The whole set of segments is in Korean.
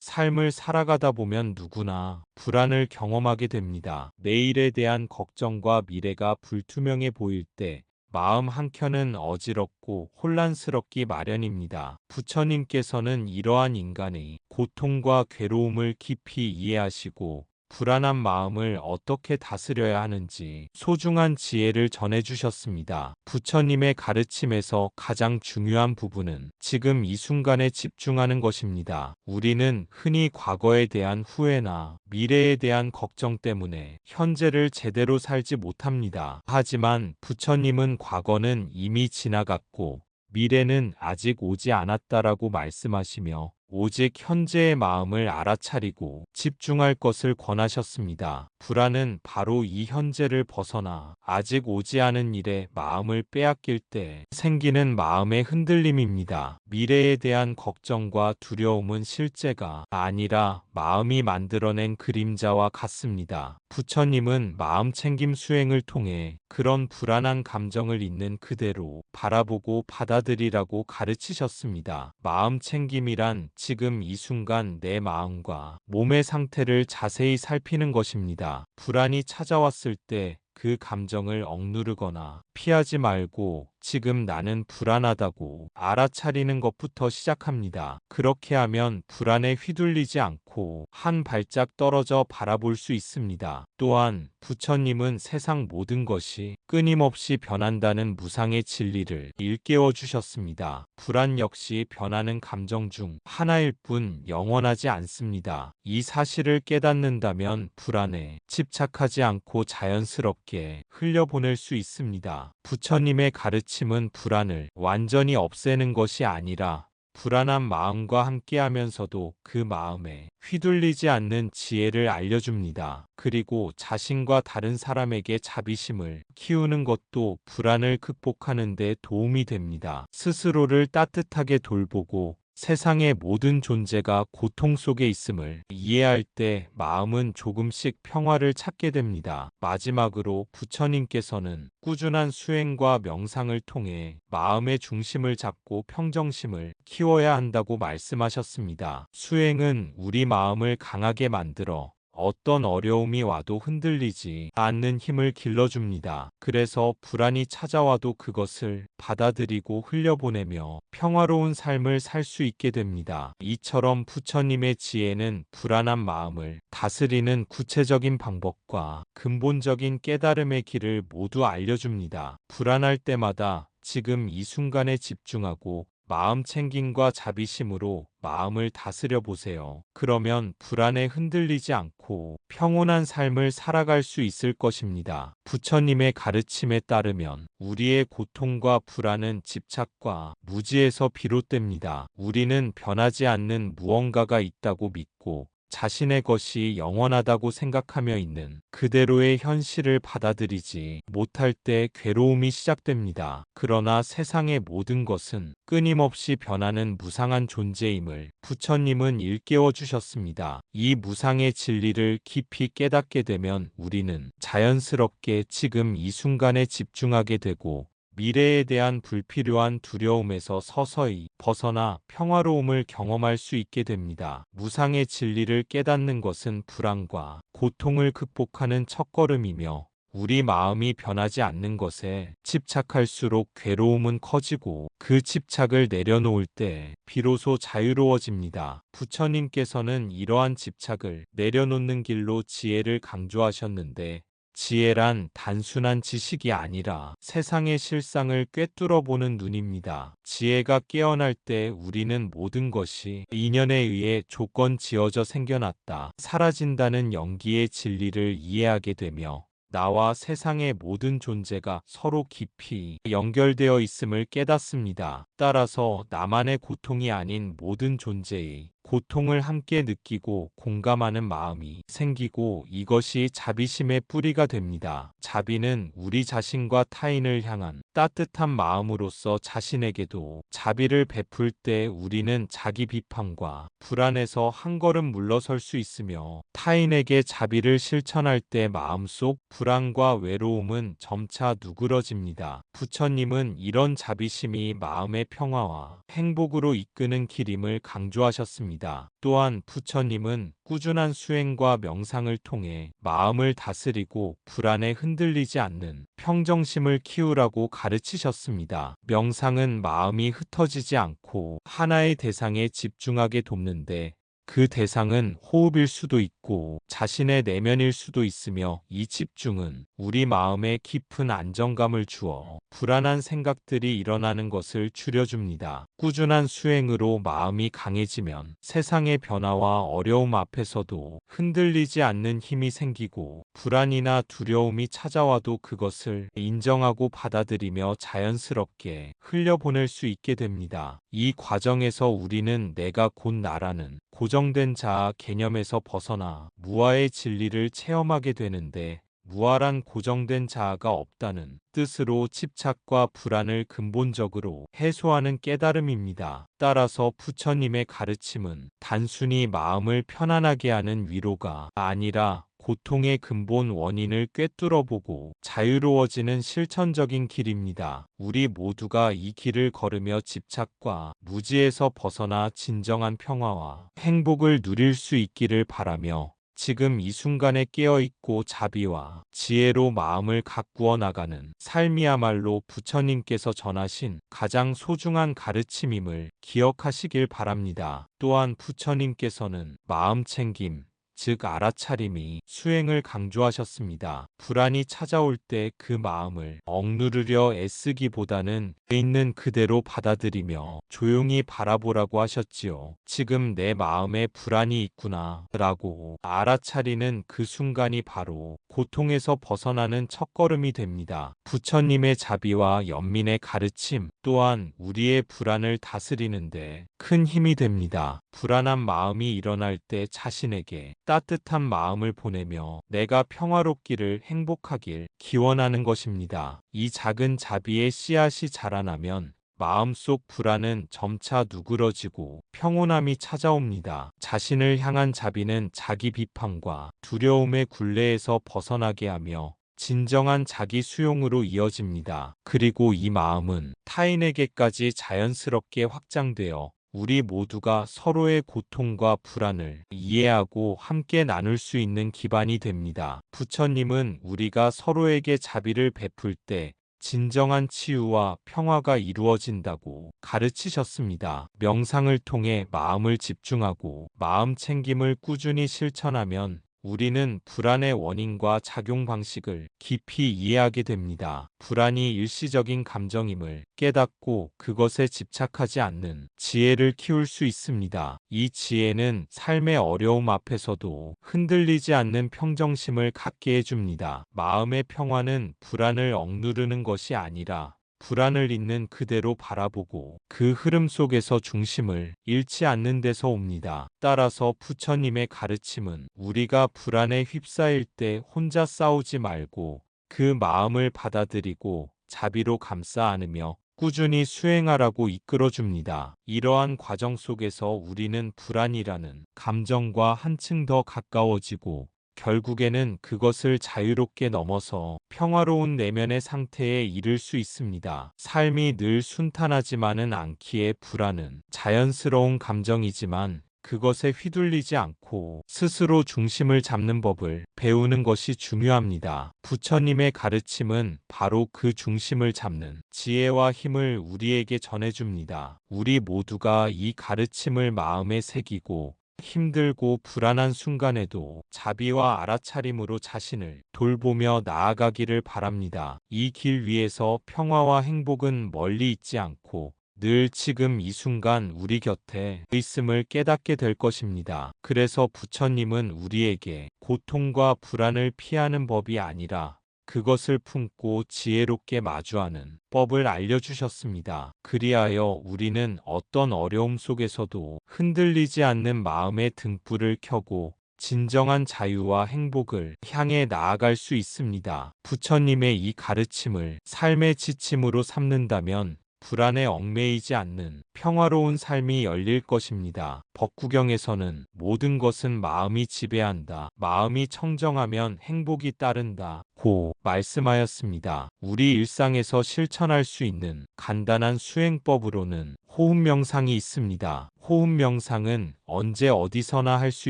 삶을 살아가다 보면 누구나 불안을 경험하게 됩니다. 내일에 대한 걱정과 미래가 불투명해 보일 때 마음 한켠은 어지럽고 혼란스럽기 마련입니다. 부처님께서는 이러한 인간의 고통과 괴로움을 깊이 이해하시고 불안한 마음을 어떻게 다스려야 하는지 소중한 지혜를 전해주셨습니다. 부처님의 가르침에서 가장 중요한 부분은 지금 이 순간에 집중하는 것입니다. 우리는 흔히 과거에 대한 후회나 미래에 대한 걱정 때문에 현재를 제대로 살지 못합니다. 하지만 부처님은 과거는 이미 지나갔고 미래는 아직 오지 않았다라고 말씀하시며 오직 현재의 마음을 알아차리고 집중할 것을 권하셨습니다. 불안은 바로 이 현재를 벗어나 아직 오지 않은 일에 마음을 빼앗길 때 생기는 마음의 흔들림입니다. 미래에 대한 걱정과 두려움은 실제가 아니라 마음이 만들어낸 그림자와 같습니다. 부처님은 마음챙김 수행을 통해 그런 불안한 감정을 있는 그대로 바라보고 받아들이라고 가르치셨습니다. 마음챙김이란 지금 이 순간 내 마음과 몸의 상태를 자세히 살피는 것입니다. 불안이 찾아왔을 때 그 감정을 억누르거나 피하지 말고 지금 나는 불안하다고 알아차리는 것부터 시작합니다. 그렇게 하면 불안에 휘둘리지 않고 한 발짝 떨어져 바라볼 수 있습니다. 또한 부처님은 세상 모든 것이 끊임없이 변한다는 무상의 진리를 일깨워 주셨습니다. 불안 역시 변하는 감정 중 하나일 뿐 영원하지 않습니다. 이 사실을 깨닫는다면 불안에 집착하지 않고 자연스럽게 흘려보낼 수 있습니다. 부처님의 가르침은 불안을 완전히 없애는 것이 아니라 불안한 마음과 함께하면서도 그 마음에 휘둘리지 않는 지혜를 알려줍니다. 그리고 자신과 다른 사람에게 자비심을 키우는 것도 불안을 극복하는 데 도움이 됩니다. 스스로를 따뜻하게 돌보고 세상의 모든 존재가 고통 속에 있음을 이해할 때 마음은 조금씩 평화를 찾게 됩니다. 마지막으로 부처님께서는 꾸준한 수행과 명상을 통해 마음의 중심을 잡고 평정심을 키워야 한다고 말씀하셨습니다. 수행은 우리 마음을 강하게 만들어 어떤 어려움이 와도 흔들리지 않는 힘을 길러줍니다. 그래서 불안이 찾아와도 그것을 받아들이고 흘려보내며 평화로운 삶을 살 수 있게 됩니다. 이처럼 부처님의 지혜는 불안한 마음을 다스리는 구체적인 방법과 근본적인 깨달음의 길을 모두 알려줍니다. 불안할 때마다 지금 이 순간에 집중하고 마음 챙김과 자비심으로 마음을 다스려 보세요. 그러면 불안에 흔들리지 않고 평온한 삶을 살아갈 수 있을 것입니다. 부처님의 가르침에 따르면 우리의 고통과 불안은 집착과 무지에서 비롯됩니다. 우리는 변하지 않는 무언가가 있다고 믿고 자신의 것이 영원하다고 생각하며 있는 그대로의 현실을 받아들이지 못할 때 괴로움이 시작됩니다. 그러나 세상의 모든 것은 끊임없이 변하는 무상한 존재임을 부처님은 일깨워 주셨습니다. 이 무상의 진리를 깊이 깨닫게 되면 우리는 자연스럽게 지금 이 순간에 집중하게 되고 미래에 대한 불필요한 두려움에서 서서히 벗어나 평화로움을 경험할 수 있게 됩니다. 무상의 진리를 깨닫는 것은 불안과 고통을 극복하는 첫걸음이며 우리 마음이 변하지 않는 것에 집착할수록 괴로움은 커지고 그 집착을 내려놓을 때 비로소 자유로워집니다. 부처님께서는 이러한 집착을 내려놓는 길로 지혜를 강조하셨는데 지혜란 단순한 지식이 아니라 세상의 실상을 꿰뚫어 보는 눈입니다. 지혜가 깨어날 때 우리는 모든 것이 인연에 의해 조건 지어져 생겨났다, 사라진다는 영기의 진리를 이해하게 되며 나와 세상의 모든 존재가 서로 깊이 연결되어 있음을 깨닫습니다. 따라서 나만의 고통이 아닌 모든 존재의 고통을 함께 느끼고 공감하는 마음이 생기고 이것이 자비심의 뿌리가 됩니다. 자비는 우리 자신과 타인을 향한 따뜻한 마음으로서 자신에게도 자비를 베풀 때 우리는 자기 비판과 불안에서 한 걸음 물러설 수 있으며 타인에게 자비를 실천할 때 마음속 불안과 외로움은 점차 누그러집니다. 부처님은 이런 자비심이 마음의 평화와 행복으로 이끄는 길임을 강조하셨습니다. 됩니다. 또한 부처님은 꾸준한 수행과 명상을 통해 마음을 다스리고 불안에 흔들리지 않는 평정심을 키우라고 가르치셨습니다. 명상은 마음이 흩어지지 않고 하나의 대상에 집중하게 돕는데, 그 대상은 호흡일 수도 있고 자신의 내면일 수도 있으며, 이 집중은 우리 마음에 깊은 안정감을 주어 불안한 생각들이 일어나는 것을 줄여줍니다. 꾸준한 수행으로 마음이 강해지면 세상의 변화와 어려움 앞에서도 흔들리지 않는 힘이 생기고, 불안이나 두려움이 찾아와도 그것을 인정하고 받아들이며 자연스럽게 흘려보낼 수 있게 됩니다. 이 과정에서 우리는 내가 곧 나라는 고정된 자아 개념에서 벗어나 무아의 진리를 체험하게 되는데, 무아란 고정된 자아가 없다는 뜻으로 집착과 불안을 근본적으로 해소하는 깨달음입니다. 따라서 부처님의 가르침은 단순히 마음을 편안하게 하는 위로가 아니라 고통의 근본 원인을 꿰뚫어보고 자유로워지는 실천적인 길입니다. 우리 모두가 이 길을 걸으며 집착과 무지에서 벗어나 진정한 평화와 행복을 누릴 수 있기를 바라며, 지금 이 순간에 깨어있고 자비와 지혜로 마음을 가꾸어 나가는 삶이야말로 부처님께서 전하신 가장 소중한 가르침임을 기억하시길 바랍니다. 또한 부처님께서는 마음챙김, 즉 알아차림이 수행을 강조하셨습니다. 불안이 찾아올 때 그 마음을 억누르려 애쓰기보다는 있는 그대로 받아들이며 조용히 바라보라고 하셨지요. 지금 내 마음에 불안이 있구나 라고 알아차리는 그 순간이 바로 고통에서 벗어나는 첫걸음이 됩니다. 부처님의 자비와 연민의 가르침 또한 우리의 불안을 다스리는데 큰 힘이 됩니다. 불안한 마음이 일어날 때 자신에게 따뜻한 마음을 보내며 내가 평화롭기를, 행복하길 기원하는 것입니다. 이 작은 자비의 씨앗이 자라나면 마음속 불안은 점차 누그러지고 평온함이 찾아옵니다. 자신을 향한 자비는 자기 비판과 두려움의 굴레에서 벗어나게 하며 진정한 자기 수용으로 이어집니다. 그리고 이 마음은 타인에게까지 자연스럽게 확장되어 우리 모두가 서로의 고통과 불안을 이해하고 함께 나눌 수 있는 기반이 됩니다. 부처님은 우리가 서로에게 자비를 베풀 때 진정한 치유와 평화가 이루어진다고 가르치셨습니다. 명상을 통해 마음을 집중하고 마음 챙김을 꾸준히 실천하면 우리는 불안의 원인과 작용 방식을 깊이 이해하게 됩니다. 불안이 일시적인 감정임을 깨닫고 그것에 집착하지 않는 지혜를 키울 수 있습니다. 이 지혜는 삶의 어려움 앞에서도 흔들리지 않는 평정심을 갖게 해줍니다. 마음의 평화는 불안을 억누르는 것이 아니라 불안을 있는 그대로 바라보고 그 흐름 속에서 중심을 잃지 않는 데서 옵니다. 따라서 부처님의 가르침은 우리가 불안에 휩싸일 때 혼자 싸우지 말고 그 마음을 받아들이고 자비로 감싸 안으며 꾸준히 수행하라고 이끌어줍니다. 이러한 과정 속에서 우리는 불안이라는 감정과 한층 더 가까워지고 결국에는 그것을 자유롭게 넘어서 평화로운 내면의 상태에 이를 수 있습니다. 삶이 늘 순탄하지만은 않기에 불안은 자연스러운 감정이지만 그것에 휘둘리지 않고 스스로 중심을 잡는 법을 배우는 것이 중요합니다. 부처님의 가르침은 바로 그 중심을 잡는 지혜와 힘을 우리에게 전해줍니다. 우리 모두가 이 가르침을 마음에 새기고 힘들고 불안한 순간에도 자비와 알아차림으로 자신을 돌보며 나아가기를 바랍니다. 이 길 위에서 평화와 행복은 멀리 있지 않고 늘 지금 이 순간 우리 곁에 있음을 깨닫게 될 것입니다. 그래서 부처님은 우리에게 고통과 불안을 피하는 법이 아니라 그것을 품고 지혜롭게 마주하는 법을 알려주셨습니다. 그리하여 우리는 어떤 어려움 속에서도 흔들리지 않는 마음의 등불을 켜고 진정한 자유와 행복을 향해 나아갈 수 있습니다. 부처님의 이 가르침을 삶의 지침으로 삼는다면 불안에 얽매이지 않는 평화로운 삶이 열릴 것입니다. 법구경에서는 모든 것은 마음이 지배한다. 마음이 청정하면 행복이 따른다. 고 말씀하였습니다. 우리 일상에서 실천할 수 있는 간단한 수행법으로는 호흡 명상이 있습니다. 호흡 명상은 언제 어디서나 할 수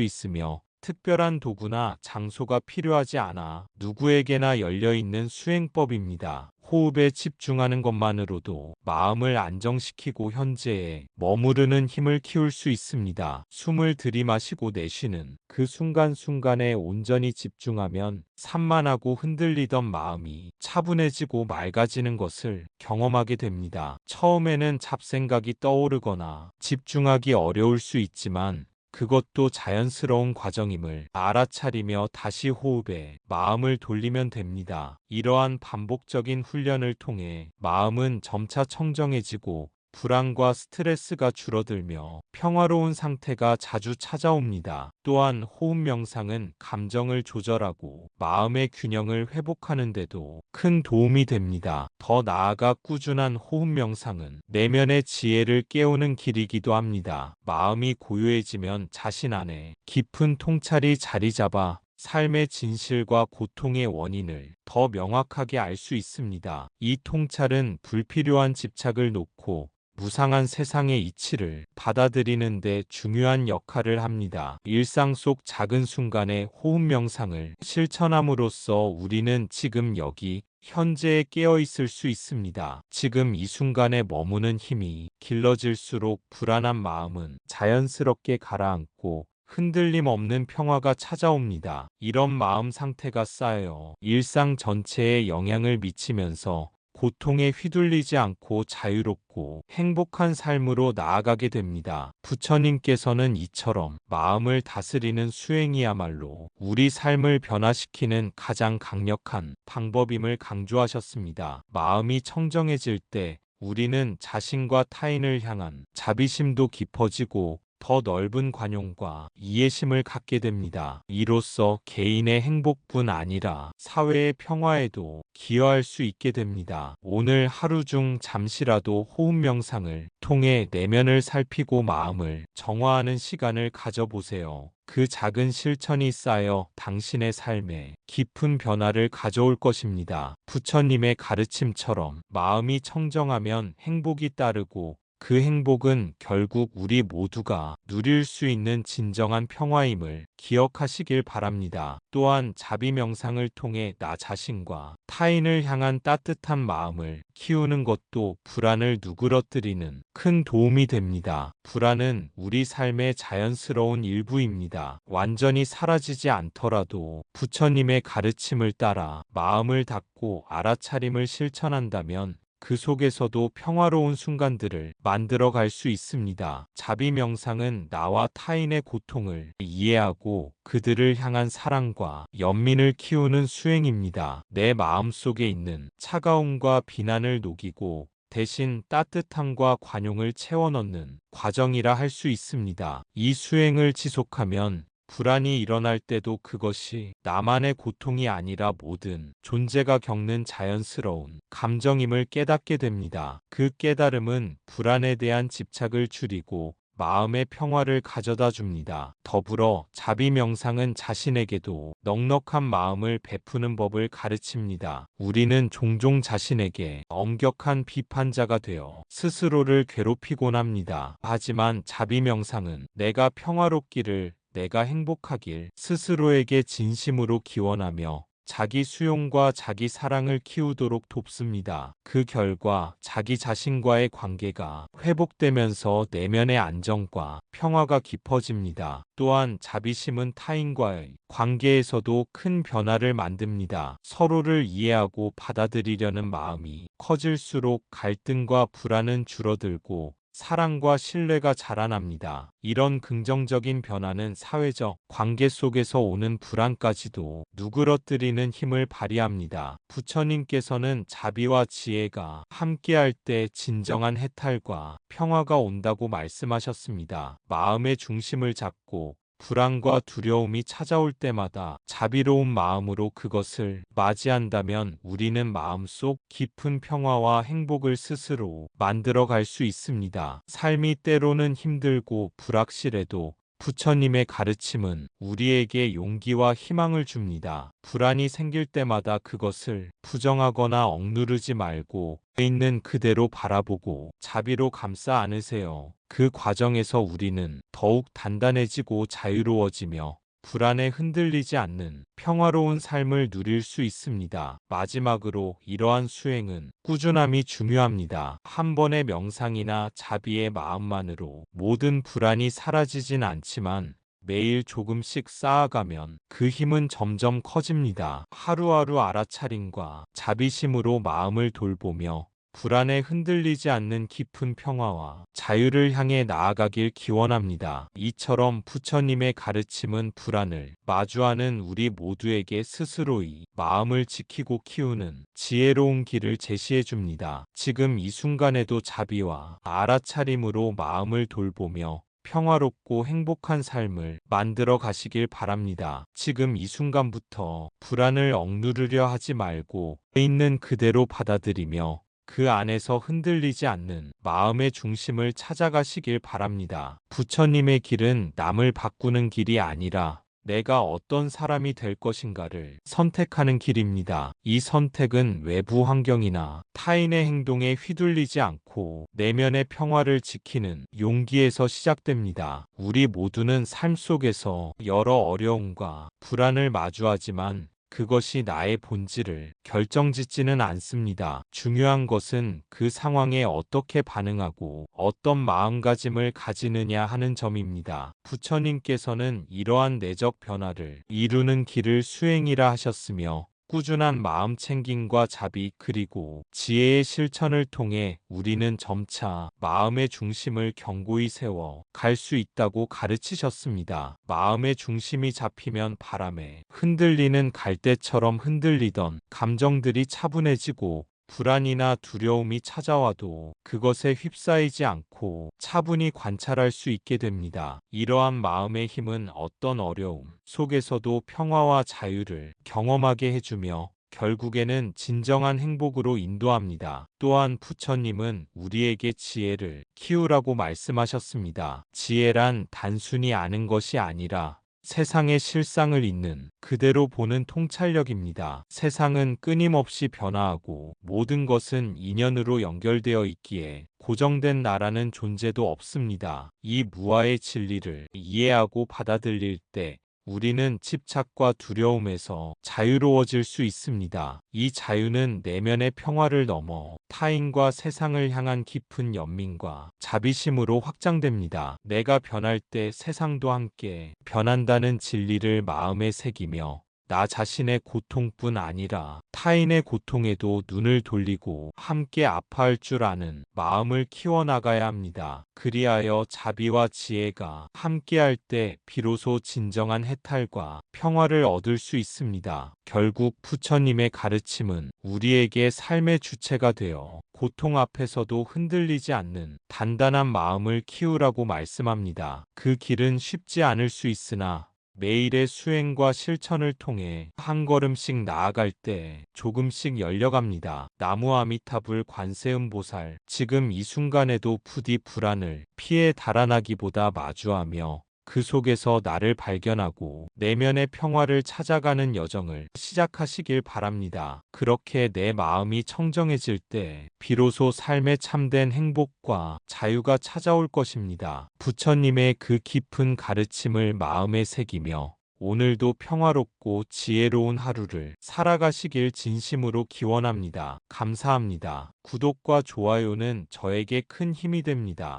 있으며 특별한 도구나 장소가 필요하지 않아 누구에게나 열려있는 수행법입니다. 호흡에 집중하는 것만으로도 마음을 안정시키고 현재에 머무르는 힘을 키울 수 있습니다. 숨을 들이마시고 내쉬는 그 순간순간에 온전히 집중하면 산만하고 흔들리던 마음이 차분해지고 맑아지는 것을 경험하게 됩니다. 처음에는 잡생각이 떠오르거나 집중하기 어려울 수 있지만 그것도 자연스러운 과정임을 알아차리며 다시 호흡에 마음을 돌리면 됩니다. 이러한 반복적인 훈련을 통해 마음은 점차 청정해지고 불안과 스트레스가 줄어들며 평화로운 상태가 자주 찾아옵니다. 또한 호흡 명상은 감정을 조절하고 마음의 균형을 회복하는 데도 큰 도움이 됩니다. 더 나아가 꾸준한 호흡 명상은 내면의 지혜를 깨우는 길이기도 합니다. 마음이 고요해지면 자신 안에 깊은 통찰이 자리 잡아 삶의 진실과 고통의 원인을 더 명확하게 알 수 있습니다. 이 통찰은 불필요한 집착을 놓고 무상한 세상의 이치를 받아들이는 데 중요한 역할을 합니다. 일상 속 작은 순간의 호흡 명상을 실천함으로써 우리는 지금 여기 현재에 깨어 있을 수 있습니다. 지금 이 순간에 머무는 힘이 길러질수록 불안한 마음은 자연스럽게 가라앉고 흔들림 없는 평화가 찾아옵니다. 이런 마음 상태가 쌓여 일상 전체에 영향을 미치면서 고통에 휘둘리지 않고 자유롭고 행복한 삶으로 나아가게 됩니다. 부처님께서는 이처럼 마음을 다스리는 수행이야말로 우리 삶을 변화시키는 가장 강력한 방법임을 강조하셨습니다. 마음이 청정해질 때 우리는 자신과 타인을 향한 자비심도 깊어지고 더 넓은 관용과 이해심을 갖게 됩니다. 이로써 개인의 행복뿐 아니라 사회의 평화에도 기여할 수 있게 됩니다. 오늘 하루 중 잠시라도 호흡 명상을 통해 내면을 살피고 마음을 정화하는 시간을 가져보세요. 그 작은 실천이 쌓여 당신의 삶에 깊은 변화를 가져올 것입니다. 부처님의 가르침처럼 마음이 청정하면 행복이 따르고 그 행복은 결국 우리 모두가 누릴 수 있는 진정한 평화임을 기억하시길 바랍니다. 또한 자비 명상을 통해 나 자신과 타인을 향한 따뜻한 마음을 키우는 것도 불안을 누그러뜨리는 큰 도움이 됩니다. 불안은 우리 삶의 자연스러운 일부입니다. 완전히 사라지지 않더라도 부처님의 가르침을 따라 마음을 닫고 알아차림을 실천한다면 그 속에서도 평화로운 순간들을 만들어 갈 수 있습니다. 자비 명상은 나와 타인의 고통을 이해하고 그들을 향한 사랑과 연민을 키우는 수행입니다. 내 마음 속에 있는 차가움과 비난을 녹이고 대신 따뜻함과 관용을 채워 넣는 과정이라 할 수 있습니다. 이 수행을 지속하면 불안이 일어날 때도 그것이 나만의 고통이 아니라 모든 존재가 겪는 자연스러운 감정임을 깨닫게 됩니다. 그 깨달음은 불안에 대한 집착을 줄이고 마음의 평화를 가져다 줍니다. 더불어 자비 명상은 자신에게도 넉넉한 마음을 베푸는 법을 가르칩니다. 우리는 종종 자신에게 엄격한 비판자가 되어 스스로를 괴롭히곤 합니다. 하지만 자비 명상은 내가 평화롭기를 내가 행복하길 스스로에게 진심으로 기원하며 자기 수용과 자기 사랑을 키우도록 돕습니다. 그 결과 자기 자신과의 관계가 회복되면서 내면의 안정과 평화가 깊어집니다. 또한 자비심은 타인과의 관계에서도 큰 변화를 만듭니다. 서로를 이해하고 받아들이려는 마음이 커질수록 갈등과 불안은 줄어들고 사랑과 신뢰가 자라납니다. 이런 긍정적인 변화는 사회적 관계 속에서 오는 불안까지도 누그러뜨리는 힘을 발휘합니다. 부처님께서는 자비와 지혜가 함께할 때 진정한 해탈과 평화가 온다고 말씀하셨습니다. 마음의 중심을 잡고 불안과 두려움이 찾아올 때마다 자비로운 마음으로 그것을 맞이한다면 우리는 마음속 깊은 평화와 행복을 스스로 만들어 갈 수 있습니다. 삶이 때로는 힘들고 불확실해도 부처님의 가르침은 우리에게 용기와 희망을 줍니다. 불안이 생길 때마다 그것을 부정하거나 억누르지 말고 있는 그대로 바라보고 자비로 감싸 안으세요. 그 과정에서 우리는 더욱 단단해지고 자유로워지며 불안에 흔들리지 않는 평화로운 삶을 누릴 수 있습니다. 마지막으로 이러한 수행은 꾸준함이 중요합니다. 한 번의 명상이나 자비의 마음만으로 모든 불안이 사라지진 않지만 매일 조금씩 쌓아가면 그 힘은 점점 커집니다. 하루하루 알아차림과 자비심으로 마음을 돌보며 불안에 흔들리지 않는 깊은 평화와 자유를 향해 나아가길 기원합니다. 이처럼 부처님의 가르침은 불안을 마주하는 우리 모두에게 스스로의 마음을 지키고 키우는 지혜로운 길을 제시해 줍니다. 지금 이 순간에도 자비와 알아차림으로 마음을 돌보며 평화롭고 행복한 삶을 만들어 가시길 바랍니다. 지금 이 순간부터 불안을 억누르려 하지 말고 있는 그대로 받아들이며 그 안에서 흔들리지 않는 마음의 중심을 찾아가시길 바랍니다. 부처님의 길은 남을 바꾸는 길이 아니라 내가 어떤 사람이 될 것인가를 선택하는 길입니다. 이 선택은 외부 환경이나 타인의 행동에 휘둘리지 않고 내면의 평화를 지키는 용기에서 시작됩니다. 우리 모두는 삶 속에서 여러 어려움과 불안을 마주하지만 그것이 나의 본질을 결정짓지는 않습니다. 중요한 것은 그 상황에 어떻게 반응하고 어떤 마음가짐을 가지느냐 하는 점입니다. 부처님께서는 이러한 내적 변화를 이루는 길을 수행이라 하셨으며 꾸준한 마음 챙김과 자비 그리고 지혜의 실천을 통해 우리는 점차 마음의 중심을 견고히 세워 갈 수 있다고 가르치셨습니다. 마음의 중심이 잡히면 바람에 흔들리는 갈대처럼 흔들리던 감정들이 차분해지고 불안이나 두려움이 찾아와도 그것에 휩싸이지 않고 차분히 관찰할 수 있게 됩니다. 이러한 마음의 힘은 어떤 어려움 속에서도 평화와 자유를 경험하게 해주며 결국에는 진정한 행복으로 인도합니다. 또한 부처님은 우리에게 지혜를 키우라고 말씀하셨습니다. 지혜란 단순히 아는 것이 아니라 세상의 실상을 있는 그대로 보는 통찰력입니다. 세상은 끊임없이 변화하고 모든 것은 인연으로 연결되어 있기에 고정된 나라는 존재도 없습니다. 이 무아의 진리를 이해하고 받아들일 때 우리는 집착과 두려움에서 자유로워질 수 있습니다. 이 자유는 내면의 평화를 넘어 타인과 세상을 향한 깊은 연민과 자비심으로 확장됩니다. 내가 변할 때 세상도 함께 변한다는 진리를 마음에 새기며 나 자신의 고통뿐 아니라 타인의 고통에도 눈을 돌리고 함께 아파할 줄 아는 마음을 키워나가야 합니다. 그리하여 자비와 지혜가 함께할 때 비로소 진정한 해탈과 평화를 얻을 수 있습니다. 결국 부처님의 가르침은 우리에게 삶의 주체가 되어 고통 앞에서도 흔들리지 않는 단단한 마음을 키우라고 말씀합니다. 그 길은 쉽지 않을 수 있으나 매일의 수행과 실천을 통해 한 걸음씩 나아갈 때 조금씩 열려갑니다. 나무 아미타불 관세음보살, 지금 이 순간에도 부디 불안을 피해 달아나기보다 마주하며 그 속에서 나를 발견하고 내면의 평화를 찾아가는 여정을 시작하시길 바랍니다. 그렇게 내 마음이 청정해질 때 비로소 삶에 참된 행복과 자유가 찾아올 것입니다. 부처님의 그 깊은 가르침을 마음에 새기며 오늘도 평화롭고 지혜로운 하루를 살아가시길 진심으로 기원합니다. 감사합니다. 구독과 좋아요는 저에게 큰 힘이 됩니다.